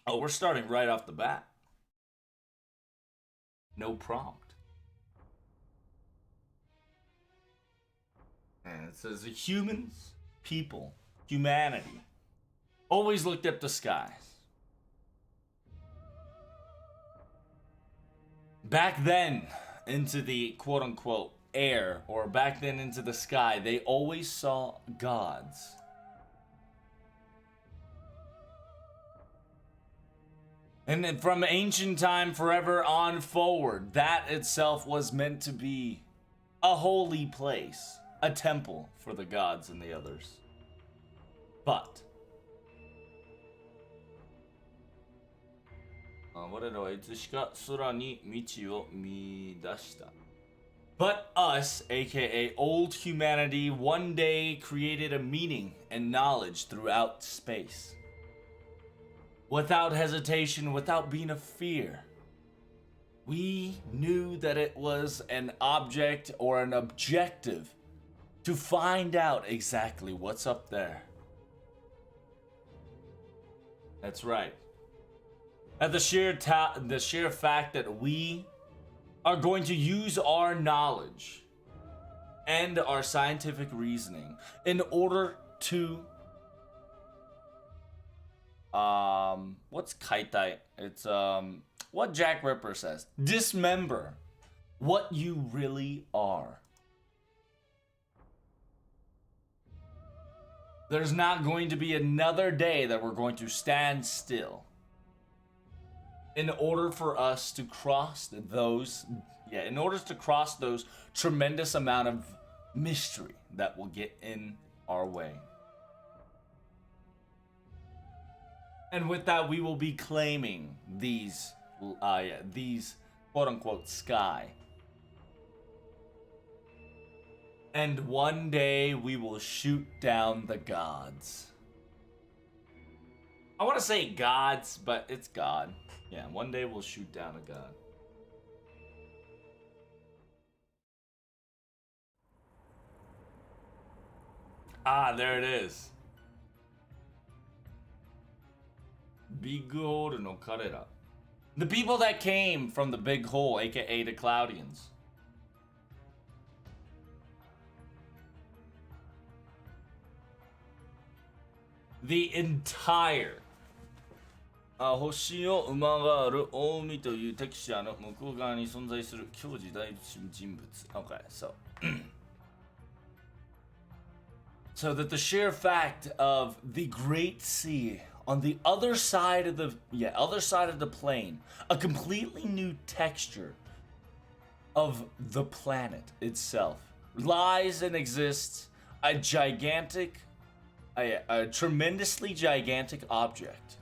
Oh, we're starting right off the bat. No prompt. And it says the humans, people, humanity, always looked up the skies. Back then, into the quote unquote air, or back then into the sky, they always saw gods. And then from ancient time forever on forward, that itself was meant to be a holy place, a temple for the gods and the others. But, but us, aka old humanity, one day created a meaning and knowledge throughout space. Without hesitation, without being a fear. We knew that it was an object or an objective to find out exactly what's up there. That's right. At the sheer fact that we are going to use our knowledge and our scientific reasoning in order to what's kaitai? It's what Jack Ripper says. Dismember what you really are. There's not going to be another day that we're going to stand still in order for us to cross those tremendous amount of mystery that will get in our way. And with that, we will be claiming these quote unquote sky. And one day we will shoot down the gods. I want to say gods, but it's God. Yeah, one day we'll shoot down a god. Ah, there it is. Big Hole no Karera. The people that came from the Big Hole, aka the Cloudians. The entire 星の馬がある大海というテクスチャーの向こう側に存在する強時代人物. Okay, so so that the sheer fact of the Great Sea on the other side of the plane, a completely new texture of the planet itself, lies and exists a tremendously gigantic object.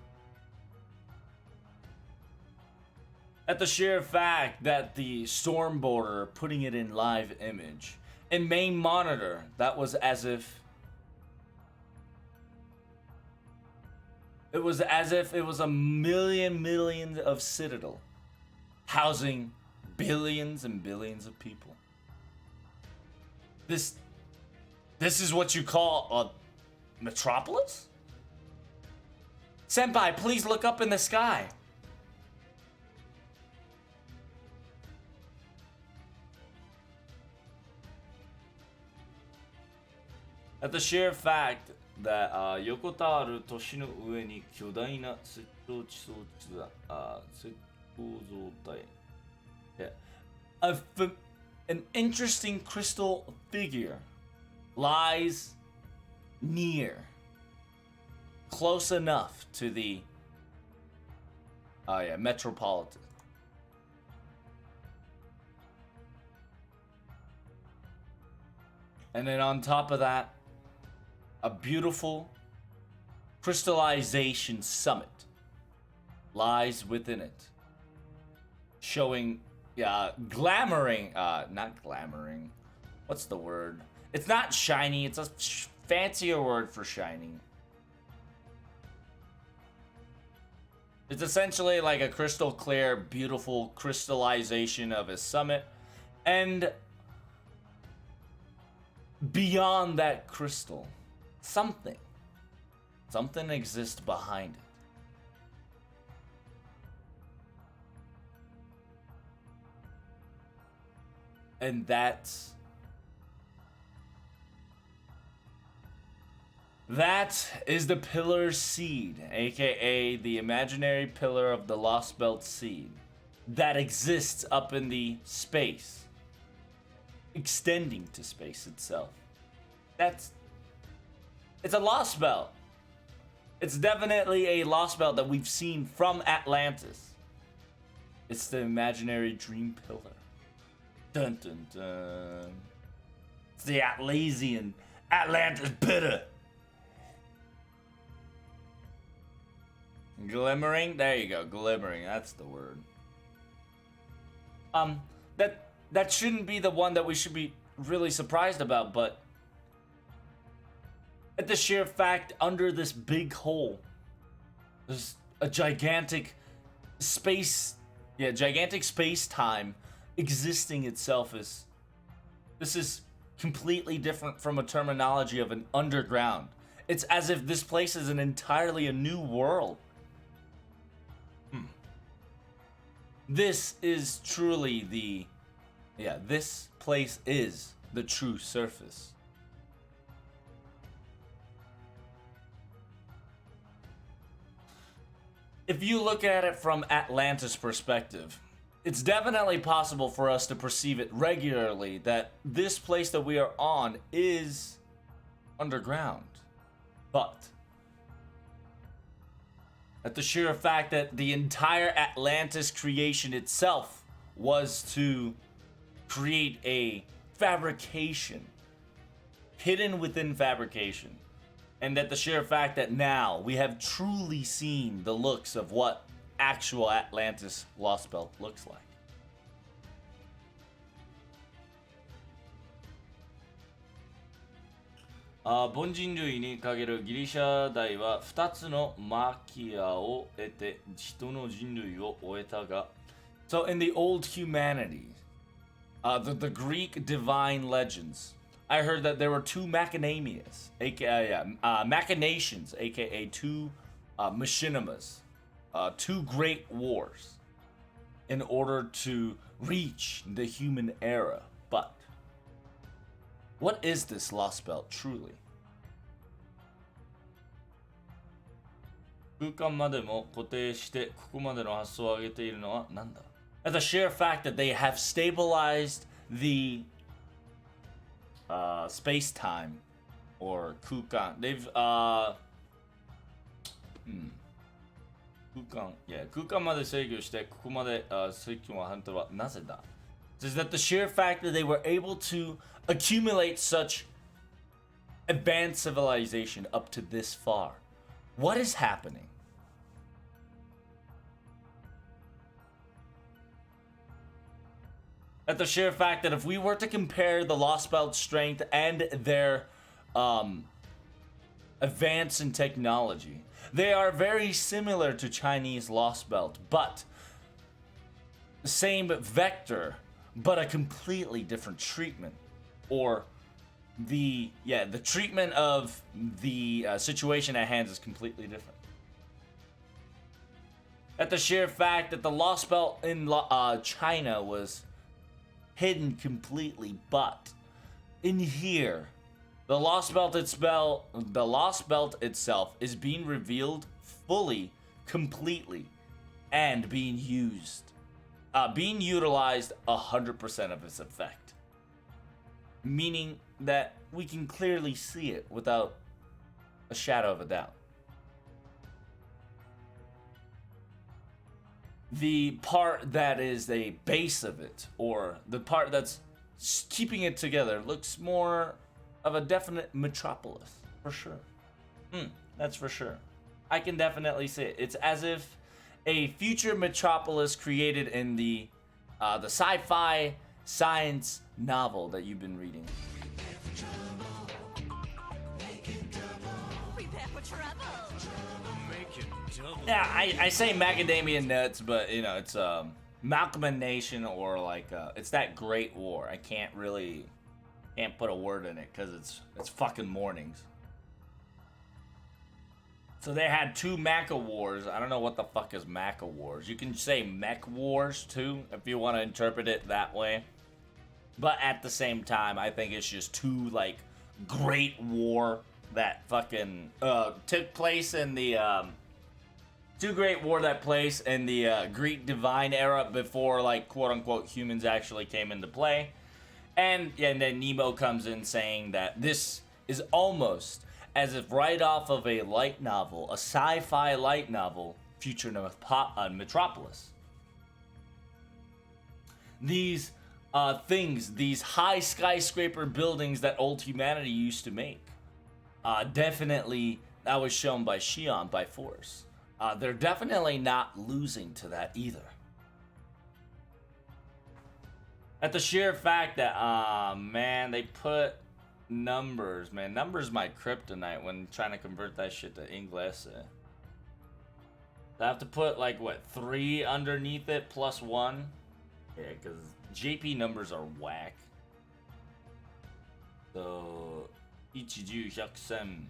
At the sheer fact that the storm border, putting it in live image, and main monitor, that was as if it was a million of citadel housing billions and billions of people. This is what you call a metropolis? Senpai, please look up in the sky. At the sheer fact that 横たわる都市の上に巨大な石膏地層石膏像体 an interesting crystal figure lies near, close enough to the metropolitan. And then on top of that, a beautiful crystallization summit lies within it, showing, glamoring, not glamoring, what's the word? It's not shiny, it's a fancier word for shining. It's essentially like a crystal clear, beautiful crystallization of a summit, and beyond that crystal, something exists behind it. And that is the pillar seed, aka the imaginary pillar of the Lostbelt seed that exists up in the space, extending to space itself. It's a Lostbelt. It's definitely a Lostbelt that we've seen from Atlantis. It's the imaginary dream pillar. Dun dun dun. It's the Atlasian Atlantis pillar. Glimmering? There you go, glimmering. That's the word. That shouldn't be the one that we should be really surprised about, but at the sheer fact under this big hole, there's a gigantic space-time existing itself. This is completely different from a terminology of an underground. It's as if this place is an entirely a new world. This is truly this place is the true surface. If you look at it from Atlantis' perspective, it's definitely possible for us to perceive it regularly that this place that we are on is underground. But at the sheer fact that the entire Atlantis creation itself was to create a fabrication, hidden within fabrication, and that the sheer fact that now we have truly seen the looks of what actual Atlantis Lostbelt looks like. 凡人類に限るギリシャ大は2つのマキアを得て人の人類を終えたが So in the old humanity, the Greek divine legends, I heard that there were two machinations, aka two machinimas, two great wars in order to reach the human era. But what is this Lostbelt truly? 空間までも固定してここまでの発想を上げているのは何だ? The sheer fact that they have stabilized the space-time or 空間. They've 空間まで制御してここまで制御を判定はなぜだ? Is that the sheer fact that they were able to accumulate such advanced civilization up to this far. What is happening? At the sheer fact that if we were to compare the Lostbelt's strength and their advance in technology, they are very similar to Chinese Lostbelt, but the same vector, but a completely different treatment, or the treatment of the situation at hand is completely different. At the sheer fact that the Lostbelt in China was hidden completely, but in here, the Lostbelt itself is being revealed fully, completely, and being utilized 100% of its effect. Meaning that we can clearly see it without a shadow of a doubt. The part that is the base of it, or the part that's keeping it together, looks more of a definite metropolis, for sure. That's for sure. I can definitely see it. It's as if a future metropolis created in the sci-fi science novel that you've been reading. Yeah, I say macadamia nuts, but you know it's malcolmination, or like it's that Great War. I can't put a word in it because it's fucking mornings. So they had two Maca Wars. I don't know what the fuck is Maca Wars. You can say Mech Wars too if you want to interpret it that way. But at the same time, I think it's just too like great war that fucking took place in the too great war that place in the Greek divine era before like quote unquote humans actually came into play. And then Nemo comes in saying that this is almost as if right off of a light novel, a sci-fi light novel, Future Metropolis. These things, these high skyscraper buildings that old humanity used to make, definitely that was shown by Shion by force. They're definitely not losing to that either. At the sheer fact that, man, they put numbers, man. Numbers my kryptonite when trying to convert that shit to English. I have to put, like, what, 3 underneath it plus 1? Yeah, because JP numbers are whack. So, 1, 10, 100,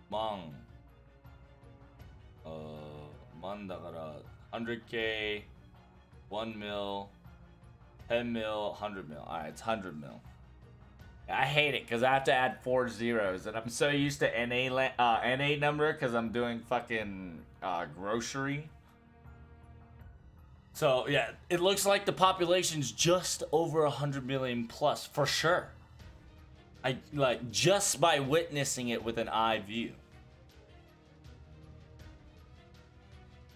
1000. Man だから 100k, 1 mil, 10 mil, 100 mil. Alright, it's 100 mil. I hate it because I have to add 4 zeros, and I'm so used to NA number because I'm doing fucking grocery. So yeah, it looks like the population's just over 100 million plus for sure. I like just by witnessing it with an eye view.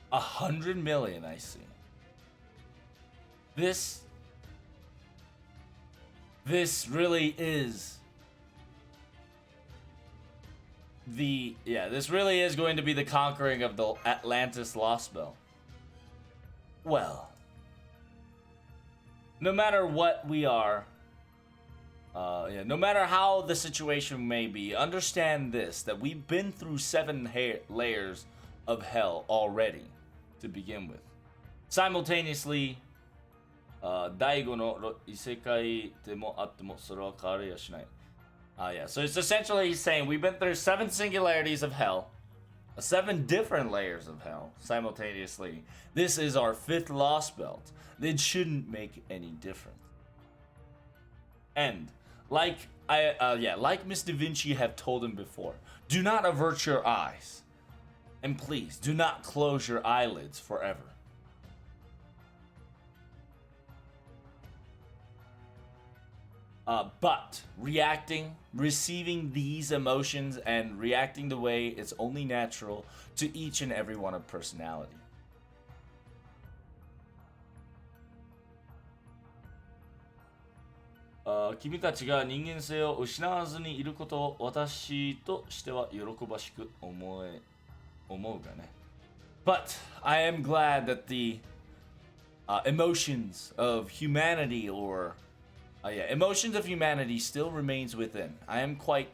100 million, I see. This really is this really is going to be the conquering of the Atlantis Lostbelt. Well, no matter what we are, no matter how the situation may be, understand this, that we've been through 7 layers of hell already to begin with. Simultaneously, 第5の異世界でもあってもそれは変わりはしない。Yeah, so it's essentially saying we've been through 7 singularities of hell, 7 different layers of hell simultaneously. This is our 5th Lostbelt. It shouldn't make any difference. And like like Miss Da Vinci have told him before, do not avert your eyes, and please do not close your eyelids forever. But receiving these emotions and reacting the way it's only natural to each and every one of personality. "君たちが人間性を失わずにいることを私としては喜ばしく思うがね。But I am glad that the emotions of humanity emotions of humanity still remains within. I am quite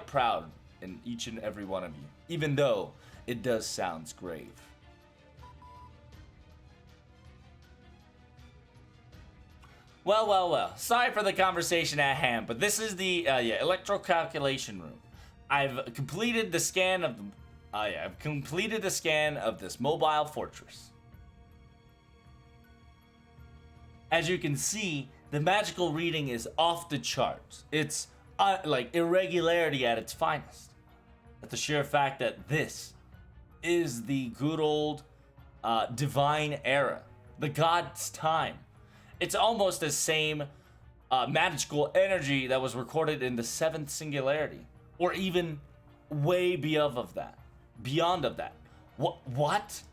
proud in each and every one of you, even though it does sound grave. Well. Sorry for the conversation at hand, but this is the electrocalculation room. I've completed the scan of this mobile fortress. As you can see, the magical reading is off the charts. It's like irregularity at its finest. At the sheer fact that this is the good old divine era, the god's time. It's almost the same magical energy that was recorded in the 7th singularity, or even way beyond of that. What?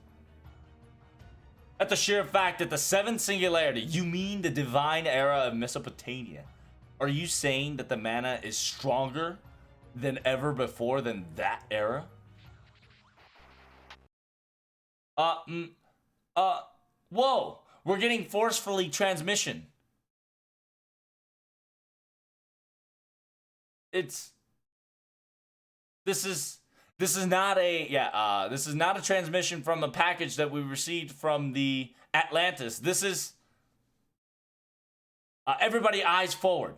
At the sheer fact that the 7th singularity, you mean the divine era of Mesopotamia? Are you saying that the mana is stronger than ever before than that era? Whoa! We're getting forcefully transmission. This is not a transmission from a package that we received from the Atlantis. This is everybody eyes forward.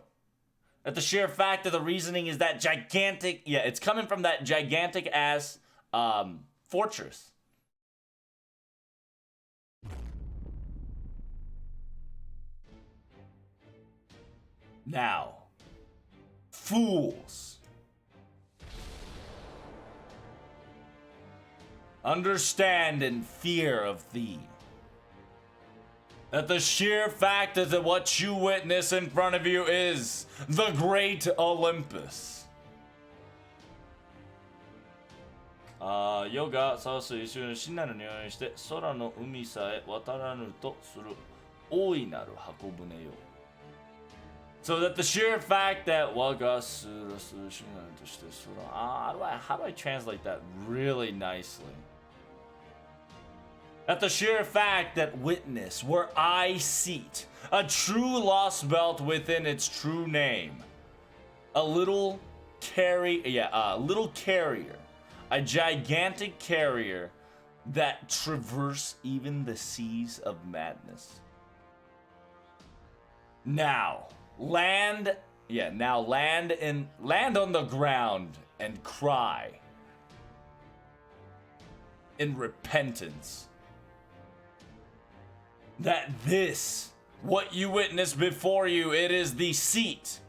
At the sheer fact of the reasoning is that gigantic, it's coming from that gigantic ass fortress. Now, fools, understand and fear of thee, that the sheer fact that what you witness in front of you is the great Olympus. 世がそうする一瞬死なるにようにして空の海さえ渡らぬとする大いなる箱舟よ。So that the sheer fact that 我がする死なるとして空 how do I translate that really nicely? That the sheer fact that witness where I seat a true lost belt within its true name, a little carrier, a gigantic carrier that traverse even the seas of madness. Now land on the ground and cry in repentance that this, what you witness before you, it is the seat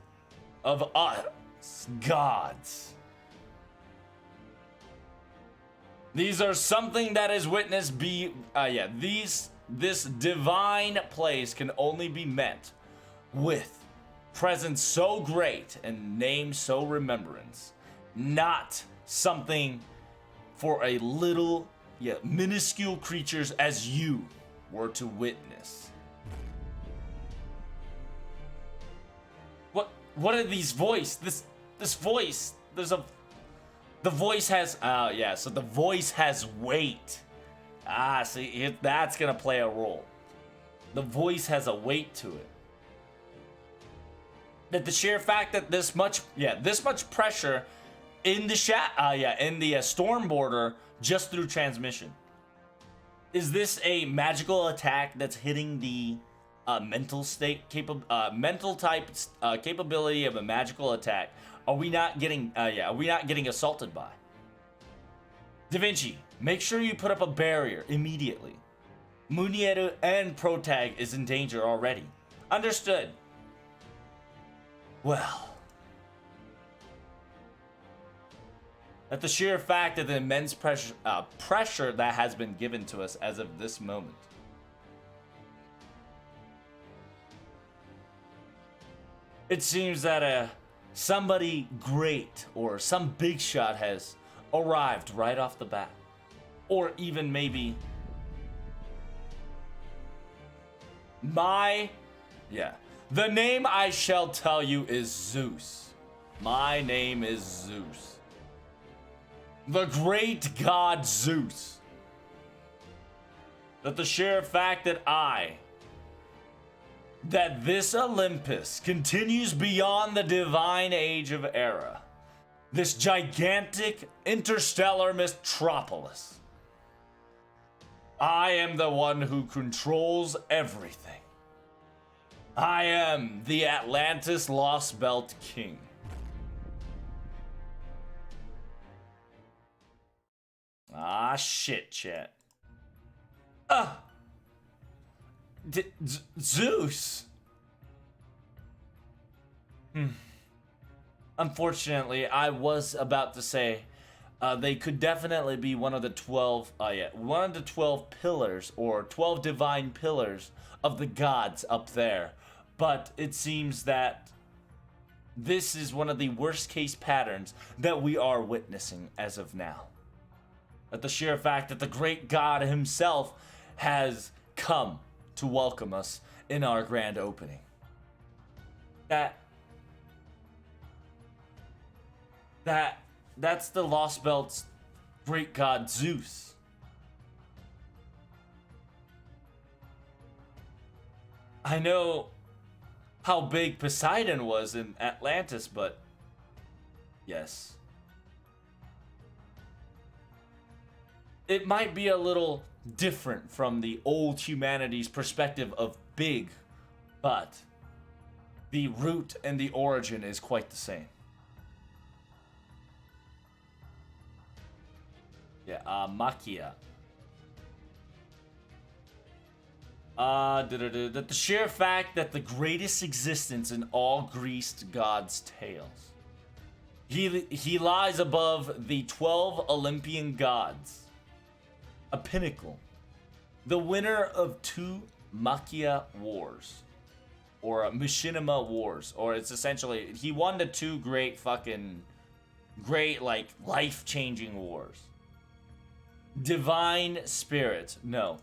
of us gods. These are something that is witnessed this divine place can only be met with presence so great and name so remembrance, not something for a little minuscule creatures as you were to witness. What are these voice? This voice, the voice has so the voice has weight. See, that's gonna play a role. The voice has a weight to it. That the sheer fact that this much pressure in the storm border just through transmission. Is this a magical attack that's hitting the mental type capability of a magical attack? Are we not getting assaulted by? Da Vinci, make sure you put up a barrier immediately. Munieru and Protag is in danger already. Understood. Well, at the sheer fact of the immense pressure that has been given to us as of this moment, it seems that somebody great or some big shot has arrived right off the bat, or even maybe the name I shall tell you is Zeus. My name is Zeus. The great god Zeus. That the sheer fact that this Olympus continues beyond the divine age of era. This gigantic interstellar metropolis. I am the one who controls everything. I am the Atlantis Lostbelt King. Shit, chat. Zeus. Unfortunately, I was about to say they could definitely be one of the 12 pillars or 12 divine pillars of the gods up there. But it seems that this is one of the worst case patterns that we are witnessing as of now. At the sheer fact that the great god himself has come to welcome us in our grand opening. That's the Lostbelt's great god Zeus. I know how big Poseidon was in Atlantis, but yes. It might be a little different from the old humanity's perspective of big, but the root and the origin is quite the same. Makia. That the sheer fact that the greatest existence in all greased gods' tales. He lies above the 12 Olympian gods. A pinnacle. The winner of 2 Makia Wars. Or Machinima Wars. Or it's essentially, he won the 2 great, like, life-changing wars. Divine spirit. No.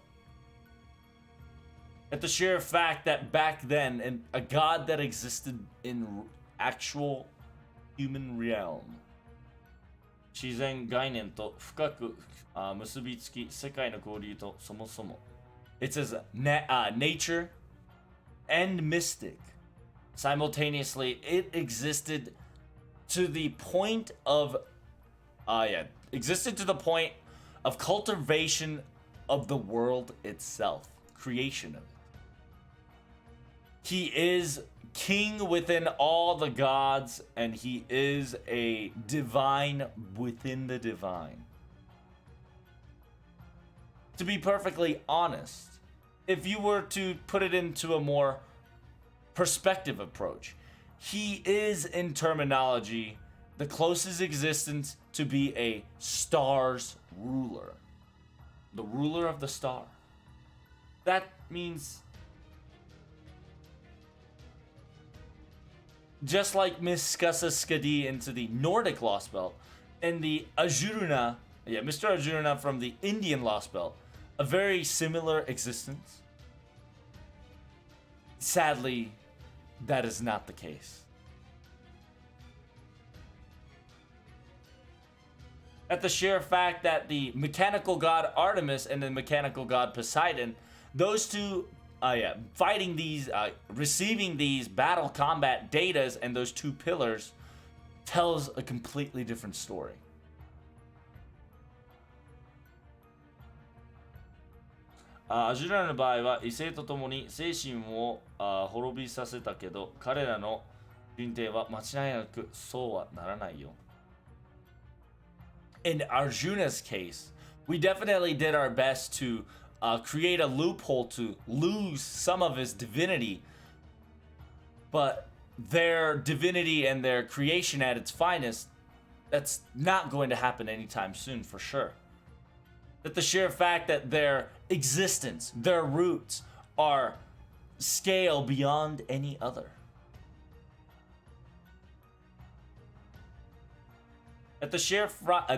At the sheer fact that back then, a god that existed in actual human realm. 自然概念と深く結びつき、世界の交流とそもそも。It says nature and mystic. Simultaneously, it existed to the point of, existed to the point of cultivation of the world itself, creation of it. He is king within all the gods, and he is a divine within the divine. To be perfectly honest, if you were to put it into a more perspective approach, he is, in terminology, the closest existence to be a star's ruler. The ruler of the star. That means, just like Miskasa Skadi into the Nordic Lostbelt, and the Arjuna, Mr. Arjuna from the Indian Lostbelt, a very similar existence. Sadly, that is not the case. At the sheer fact that the mechanical god Artemis and the mechanical god Poseidon, those two, fighting these, receiving these battle combat datas and those 2 pillars, tells a completely different story. Arjuna の場合は異性と共に精神を滅びさせたけど、彼らの人定は間違いなくそうはならないよ。In Arjuna's case, we definitely did our best to create a loophole to lose some of his divinity, but their divinity and their creation at its finest, that's not going to happen anytime soon for sure. That the sheer fact that their existence, their roots, are scale beyond any other. At the sheer fact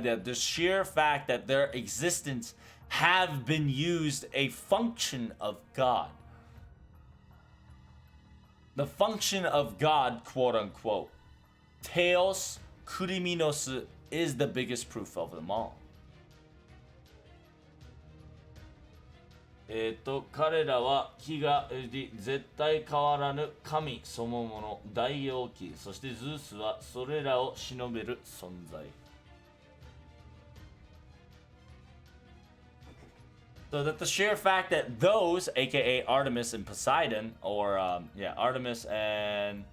that their existence have been used a function of God. The function of God, quote unquote. Theos Kuriminos is the biggest proof of them all. 彼らは火が絶対変わらぬ神そのもの大王旗、そしてズースはそれらを忍べる存在。So that the sheer fact that those, aka Artemis and Poseidon, or Artemis and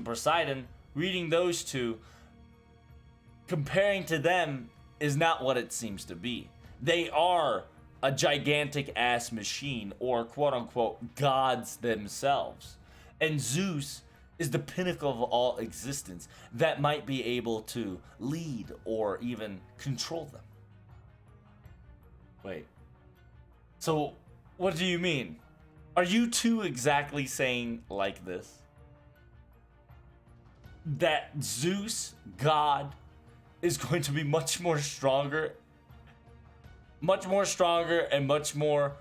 Poseidon, reading those 2, comparing to them is not what it seems to be. They are a gigantic ass machine, or quote unquote gods themselves. And Zeus is the pinnacle of all existence that might be able to lead or even control them. Wait. So, what do you mean? Are you 2 exactly saying like this? That Zeus, God, is going to be much more stronger and much more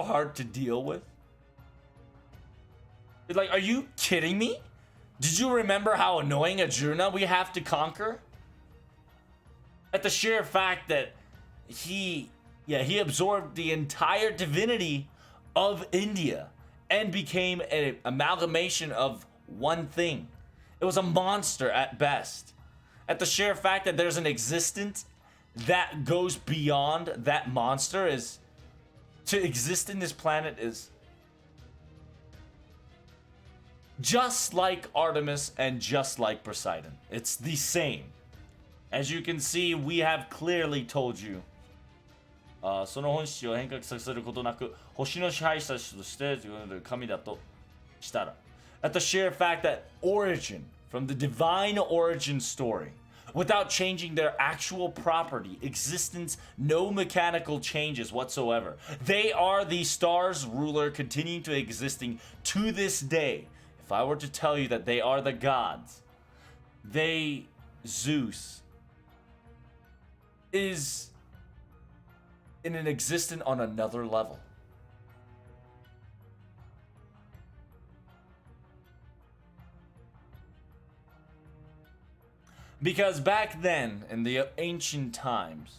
hard to deal with? Like, are you kidding me? Did you remember how annoying Arjuna we have to conquer? At the sheer fact that he absorbed the entire divinity of India and became an amalgamation of one thing. It was a monster at best. At the sheer fact that there's an existence that goes beyond that monster, is to exist in this planet is just like Artemis and just like Poseidon. It's the same. As you can see, we have clearly told you その本質を変革させることなく星の支配者として神だとしたら at the sheer fact that origin from the divine origin story without changing their actual property, existence, no mechanical changes whatsoever. They are the stars ruler continuing to existing to this day. If I were to tell you that they are the gods, Zeus, is in an existence on another level. Because back then, in the ancient times,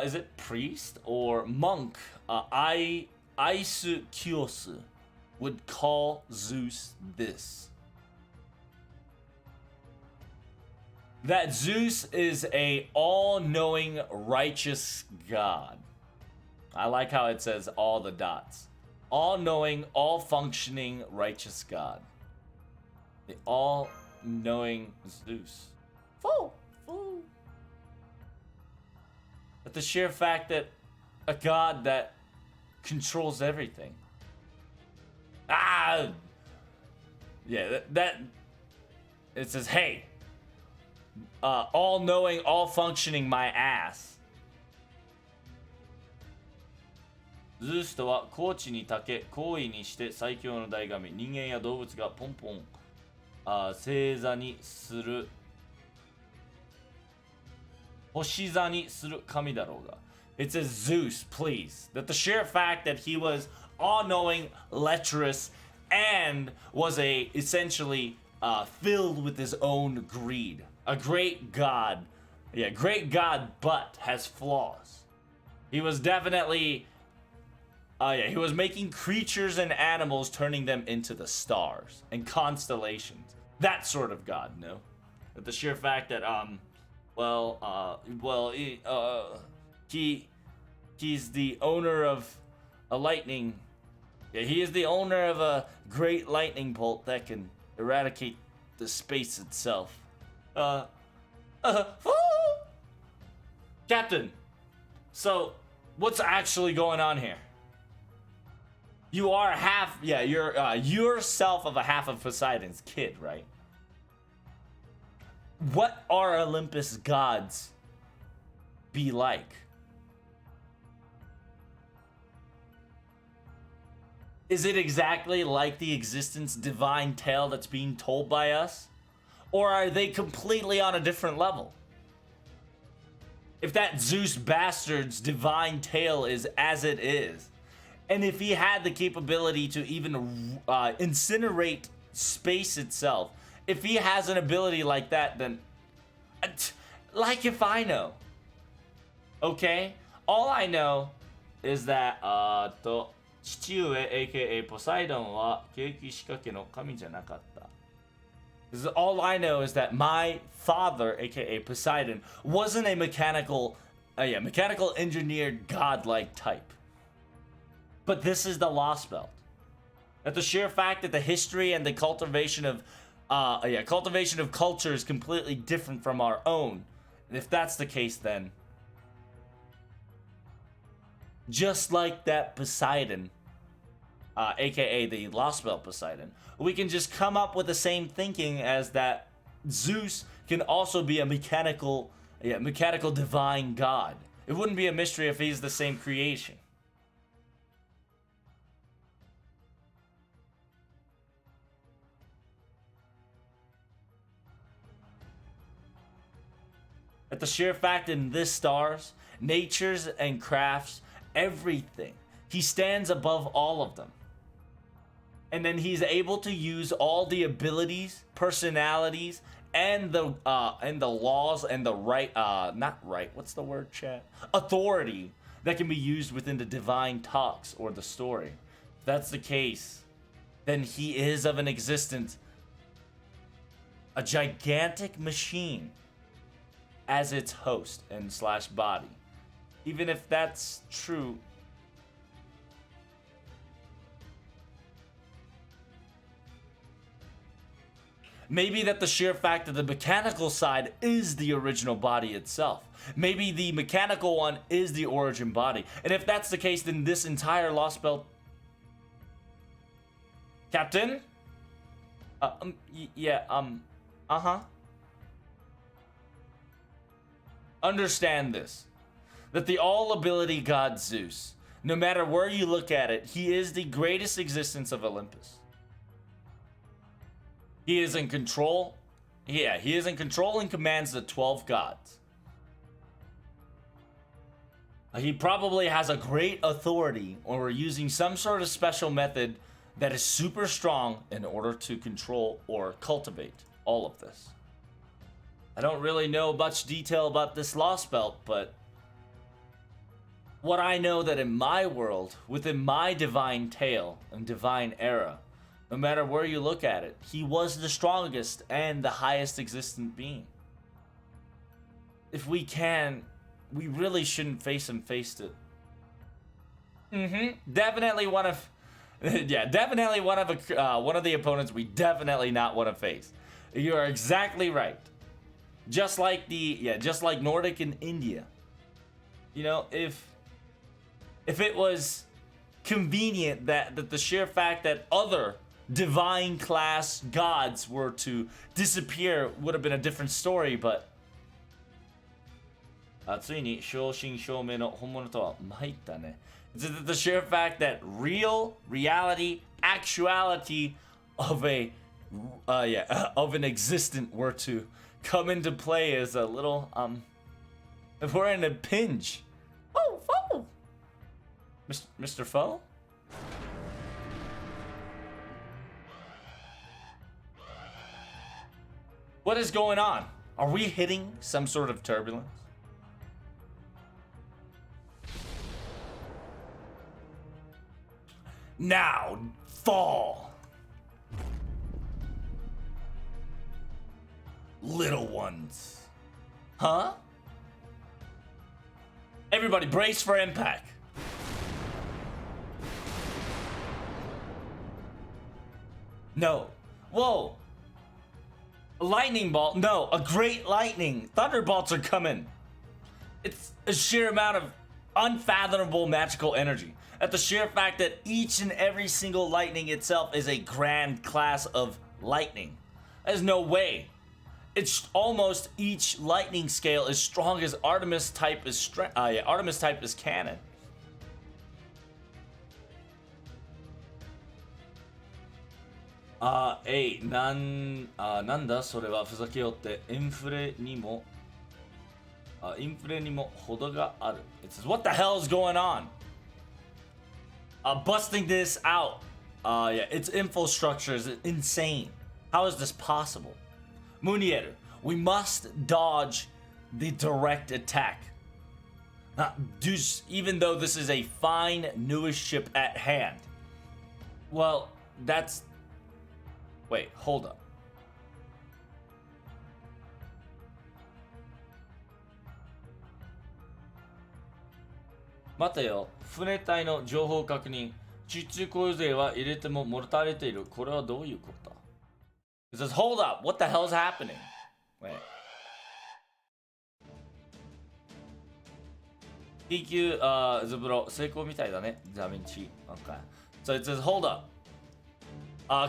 is it priest or monk? Aisu Kyosu would call Zeus this. That Zeus is a all-knowing, righteous god. I like how it says all the dots. All-knowing, all-functioning, righteous god. The all-knowing Zeus. Fool! But the sheer fact that a god that controls everything. Yeah, that it says, hey, all-knowing, all-functioning my ass. ズースとは高地に長け、高位にして最強の大神、人間や動物がポンポン星座にする星座にする神だろうが。It says Zeus, please. That the sheer fact that he was all-knowing, lecherous, and was essentially filled with his own greed. A great god. Yeah, great god, but has flaws. He was definitely... he was making creatures and animals, turning them into the stars and constellations. That sort of god, no? But the sheer fact that, he's the owner of a lightning... Yeah, he is the owner of a great lightning bolt that can eradicate the space itself. Captain, so what's actually going on here? You are half, you're yourself of a half of Poseidon's kid, right? What are Olympus gods be like? Is it exactly like the existence divine tale that's being told by us? Or are they completely on a different level? If that Zeus bastard's divine tale is as it is, and if he had the capability to even incinerate space itself, if he has an ability like that, then... like if I know. Okay? All I know is that, 父上 aka ポサイドンは景気仕掛けの神じゃなかった。All I know is that my father, aka Poseidon, wasn't a mechanical engineered godlike type. But this is the Lostbelt. That the sheer fact that the history and the cultivation of culture is completely different from our own. And if that's the case, then just like that Poseidon, aka the Lostbelt Poseidon, we can just come up with the same thinking as that Zeus can also be a mechanical divine god. It wouldn't be a mystery if he's the same creation. At the sheer fact in this stars, natures and crafts, everything, he stands above all of them. And then he's able to use all the abilities, personalities, and the laws and the authority that can be used within the divine talks or the story. If that's the case, then he is of an existence, a gigantic machine as its host and slash body. Even if that's true, Maybe that the sheer fact that the mechanical side is the original body itself. Maybe the mechanical one is the origin body. And if that's the case, then this entire Lostbelt... Captain? Understand this. That the all-ability god Zeus, no matter where you look at it, he is the greatest existence of Olympus. He is in control. Yeah, he is in control and commands the 12 gods. He probably has a great authority or using some sort of special method that is super strong in order to control or cultivate all of this. I don't really know much detail about this Lostbelt, but what I know that in my world, within my divine tale and divine era, no matter where you look at it, he was the strongest and the highest existent being. If we can, we really shouldn't face him face to... Definitely one of... yeah, definitely one of the opponents we definitely not want to face. You are exactly right. Just like just like Nordic and India. You know, if it was convenient that the sheer fact that other divine class gods were to disappear would have been a different story, but ついに正真正銘の本物とは参ったね。The sheer fact that reality, actuality of of an existent were to come into play is a little if we're in a pinch. Oh, foe! Mr. Foe? What is going on? Are we hitting some sort of turbulence? Now, fall! Little ones. Huh? Everybody brace for impact. No. Whoa. A lightning bolt? No, a great lightning. Thunderbolts are coming. It's a sheer amount of unfathomable magical energy. At the sheer fact that each and every single lightning itself is a grand class of lightning. There's no way. It's almost each lightning scale as strong as Artemis type is Artemis type is canon. Nanda それはふざけよってインフレにも程がある. It says, what the hell is going on? Busting this out. Its infrastructure is insane. How is this possible? Munieru, we must dodge the direct attack. Even though this is a fine newest ship at hand. Well, that's... Wait, hold up. Mateo, 船体の情報確認。地中構成は入れても漏れている。これはどういうこと? It says, hold up, what the hell's happening? Wait. PQ, ズブロ、成功みたいだね。ダヴィンチ。Okay. So it says, hold up.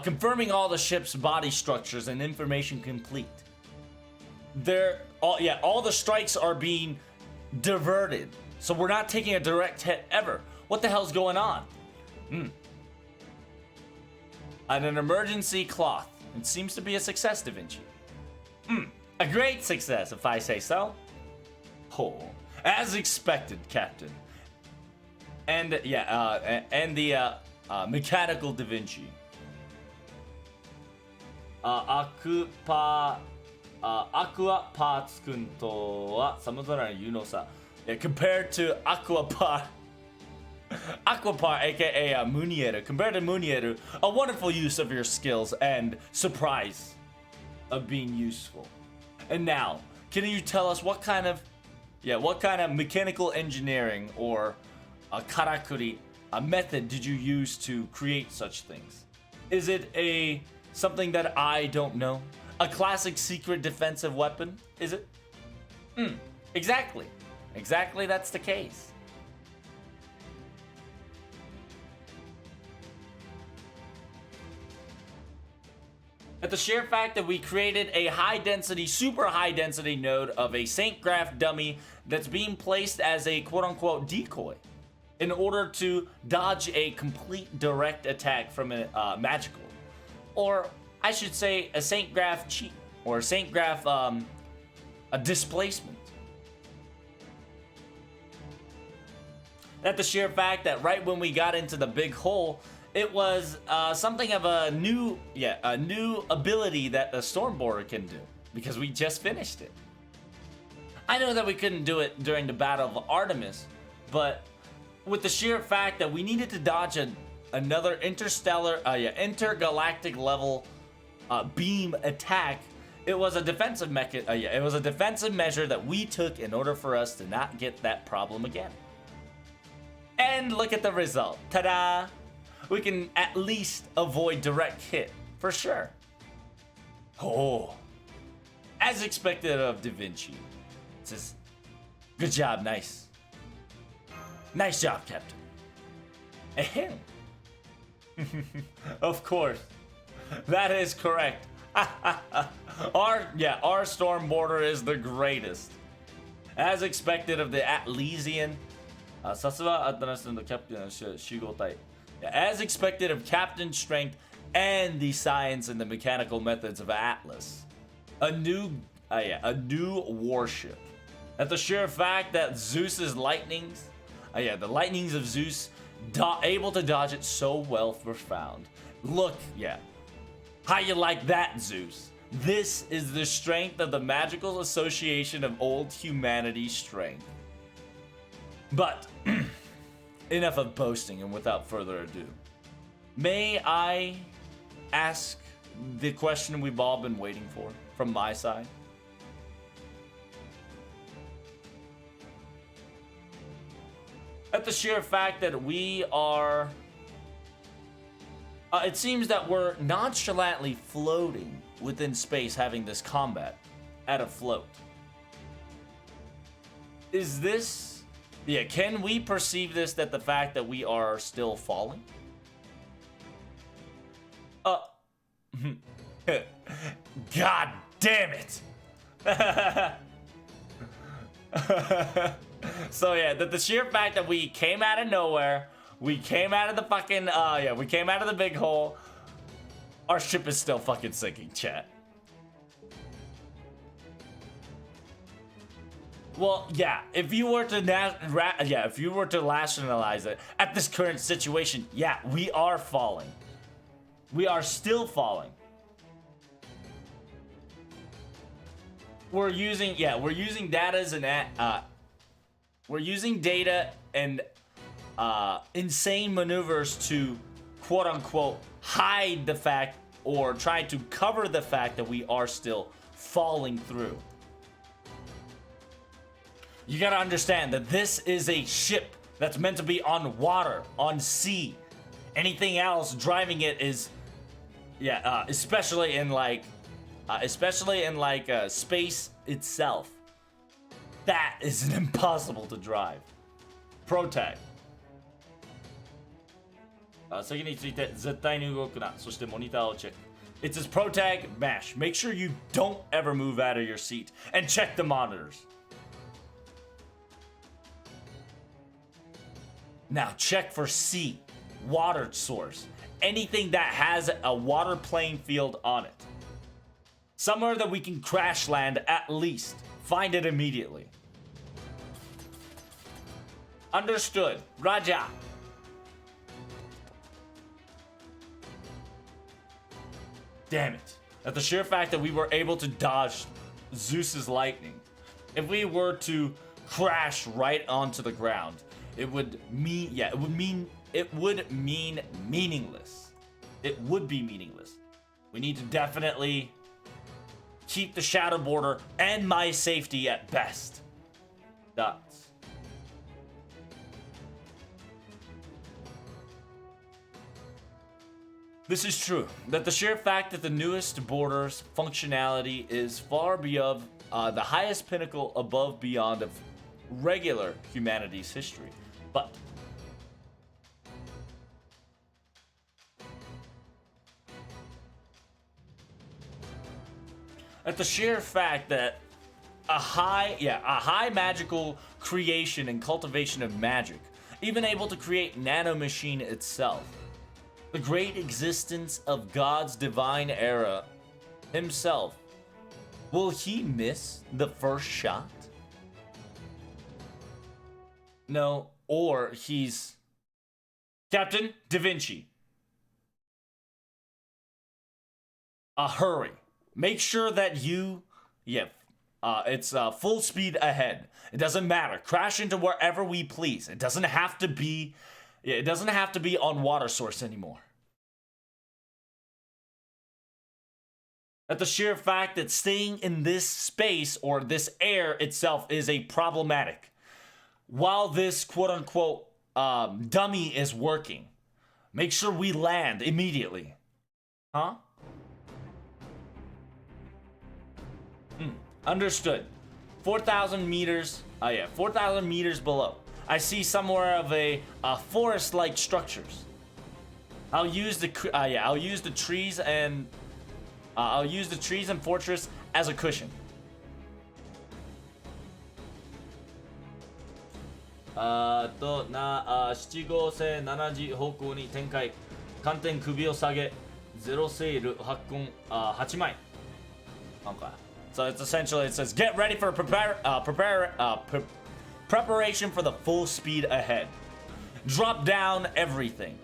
Confirming all the ship's body structures and information complete. All the strikes are being diverted. So we're not taking a direct hit ever. What the hell's going on? An emergency cloth. It seems to be a success, Da Vinci. A great success, if I say so. Oh, as expected, Captain. And the mechanical Da Vinci. Aqua Parts 君とは様々な有能さ。Compared to Aquapar, aka Munieru, compared to Munieru, a wonderful use of your skills and surprise of being useful. And now, can you tell us what kind of mechanical engineering or karakuri, a method did you use to create such things? Is it something that I don't know? A classic secret defensive weapon, is it? Exactly. Exactly, that's the case. At the sheer fact that we created a high density, super high density node of a Saint Graph dummy that's being placed as a quote unquote decoy in order to dodge a complete direct attack from a magical. Or I should say a Saint Graph cheat, or a Saint Graph a displacement. At the sheer fact that right when we got into the big hole, it was something of a new ability that the Stormboarder can do, because we just finished it. I know that we couldn't do it during the Battle of Artemis, but with the sheer fact that we needed to dodge another intergalactic level beam attack, it was a defensive measure that we took in order for us to not get that problem again. And look at the result. Ta-da! We can at least avoid direct hit, for sure. Oh, as expected of Da Vinci. It says, good job, nice. Nice job, Captain. Ahem. Of course. That is correct. Our Stormboarder is the greatest. As expected of the Atlesian. As expected of Captain Strength and the science and the mechanical methods of Atlas. A new warship. At the sheer fact that Zeus's lightnings, the lightnings of Zeus, able to dodge it so well profound. Look, how you like that, Zeus? This is the strength of the magical association of old humanity's strength. But enough of boasting, and without further ado, may I ask the question we've all been waiting for from my side? At the sheer fact that we are... it seems that we're nonchalantly floating within space, having this combat at a float. Is this... can we perceive this, that the fact that we are still falling? God damn it! So that the sheer fact that we came out of nowhere, we came out of the fucking, we came out of the big hole, our ship is still fucking sinking, chat. Well, if you were to rationalize it at this current situation, we are falling. We are still falling. We're using data and insane maneuvers to quote unquote hide the fact, or try to cover the fact, that we are still falling through. You gotta understand that this is a ship that's meant to be on water, on sea. Anything else driving it is, especially in space itself, that is impossible to drive. Pro tag. 席について絶対に動くな。そしてモニターをチェック。It says Pro Tag Mash. Make sure you don't ever move out of your seat and check the monitors. Now check for C, water source. Anything that has a water playing field on it. Somewhere that we can crash land at least. Find it immediately. Understood. Raja. Damn it. At the sheer fact that we were able to dodge Zeus's lightning, if we were to crash right onto the ground, it would mean, it would mean meaningless. It would be meaningless. We need to definitely keep the shadow border and my safety at best. Dots. This is true, that the sheer fact that the newest border's functionality is far beyond the highest pinnacle above beyond of regular humanity's history. But at the sheer fact that a high magical creation and cultivation of magic, even able to create nanomachine itself, the great existence of God's divine era himself, will he miss the first shot? No, or he's Captain Da Vinci. Hurry. Make sure that you, it's full speed ahead. It doesn't matter. Crash into wherever we please. It doesn't have to be on water source anymore. At the sheer fact that staying in this space or this air itself is a problematic. While this quote unquote dummy is working, make sure we land immediately. Huh? Understood. 4,000 meters. 4,000 meters below. I see somewhere of a forest-like structures. I'll use the trees and fortress as a cushion. 7号線7時方向に展開。艦艇首を下げ、ゼロセール発根8枚。Okay. So it's essentially, it says, get ready for preparation for the full speed ahead. Drop down everything.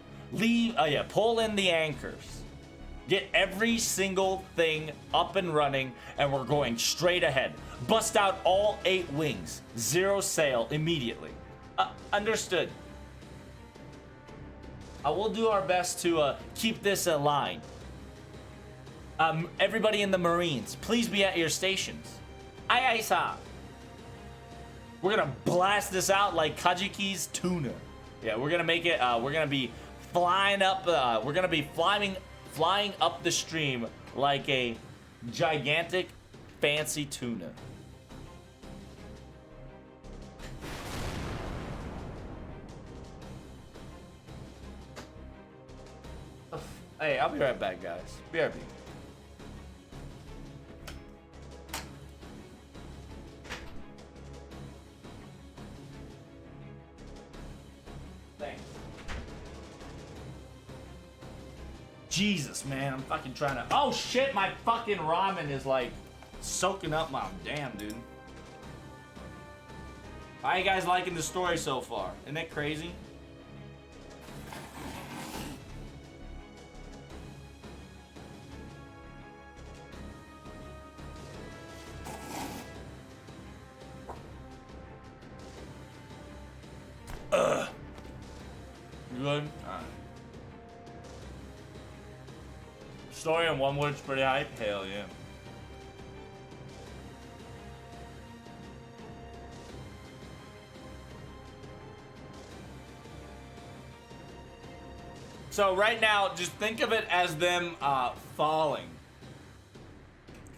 Pull in the anchors. Get every single thing up and running, and we're going straight ahead. Bust out all 8 wings. 0 sail immediately. Understood. We'll do our best to keep this aligned. Everybody in the Marines, please be at your stations. Aye, aye, sir. We're gonna blast this out like Kajiki's tuna. Yeah, we're gonna make it. We're gonna be flying up. We're gonna be flying up the stream like a gigantic, fancy tuna. Hey, I'll be right back, guys. BRB. Thanks. Jesus, man, I'm fucking trying to. Oh shit, my fucking ramen is like soaking up my damn, dude. How you guys liking the story so far? Isn't that crazy? You good? Alright. Story in one word's pretty hype? Hell yeah. So right now, just think of it as them falling.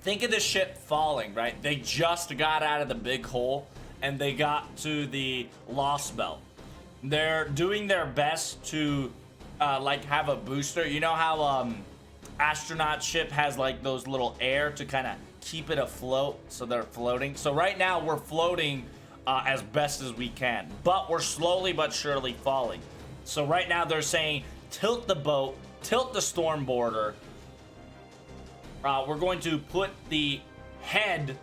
Think of the ship falling, right? They just got out of the big hole and they got to the Lostbelt. They're doing their best to like have a booster. You know how astronaut ship has like those little air to kind of keep it afloat, so they're floating. So right now we're floating as best as we can, but we're slowly but surely falling. So right now they're saying tilt the boat, tilt the storm border. We're going to put the head,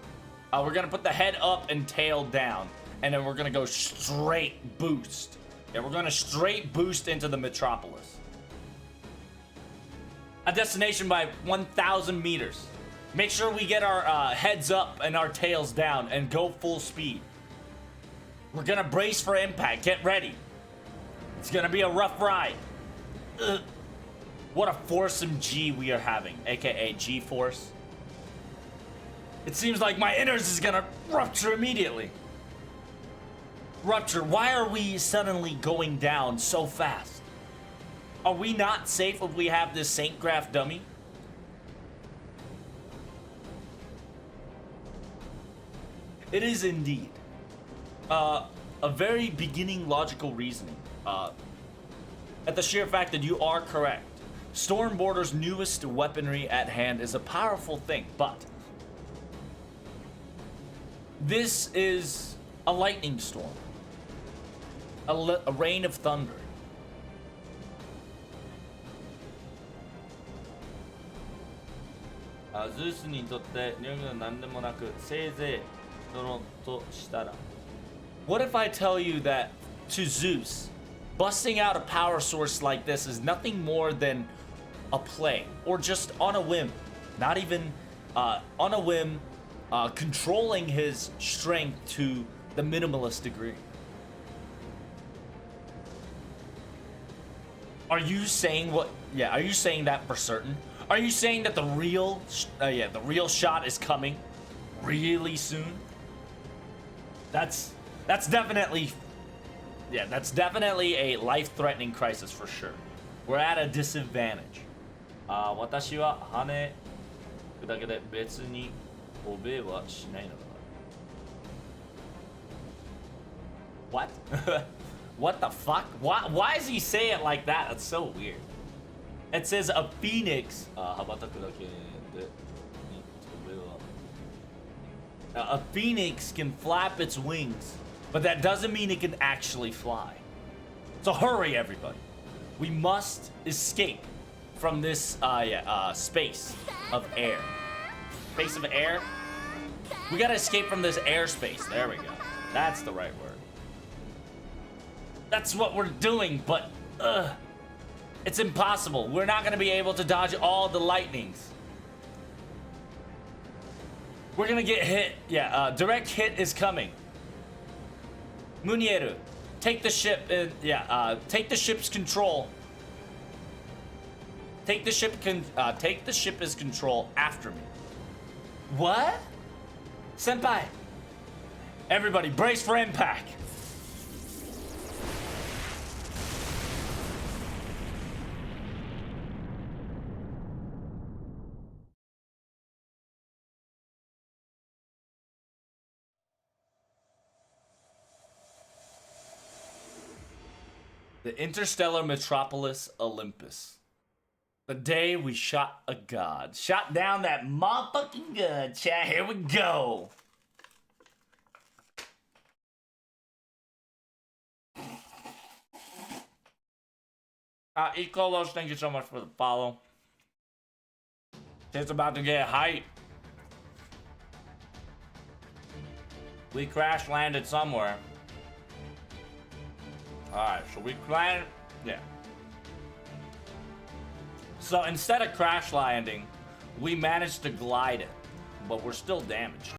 we're gonna put the head up and tail down, and then we're gonna go straight boost. Yeah, we're gonna straight boost into the metropolis. A destination by 1,000 meters. Make sure we get our heads up and our tails down and go full speed. We're gonna brace for impact. Get ready. It's gonna be a rough ride. Ugh. What a foursome G we are having, aka G-force. It seems like my innards is gonna rupture immediately. Rupture, why are we suddenly going down so fast? Are we not safe if we have this Saint Graph dummy? It is indeed. A very beginning logical reasoning. At the sheer fact that you are correct. Stormborder's newest weaponry at hand is a powerful thing, but this is a lightning storm. A rain of thunder. Zeus にとって日本語は何でもなく、せいぜいドロンとしたら。What if I tell you that to Zeus, busting out a power source like this is nothing more than a play, or just on a whim, not even on a whim, controlling his strength to the minimalist degree? Are you saying what? Yeah, are you saying that for certain? Are you saying that the real shot is coming really soon? That's definitely, yeah, that's definitely a life-threatening crisis for sure. We're at a disadvantage. 私は跳ねるだけで別にobeyはしないのだ。What? What the fuck? Why does he say it like that? That's so weird. It says a phoenix. A phoenix can flap its wings, but that doesn't mean it can actually fly. So hurry, everybody. We must escape from this space of air. Space of air? We gotta escape from this airspace. There we go. That's the right word. That's what we're doing, but it's impossible. We're not gonna be able to dodge all the lightnings. We're gonna get hit. Yeah, direct hit is coming. Munieru, take the ship. Take the ship's control. Take the ship as control after me. What? Senpai. Everybody, brace for impact. The interstellar metropolis Olympus. The day we shot a god. Shot down that motherfucking god, chat. Here we go. Ecolos, thank you so much for the follow. It's about to get hype. We crash landed somewhere. Alright, so we landed. Yeah. So instead of crash landing, we managed to glide it, but we're still damaged.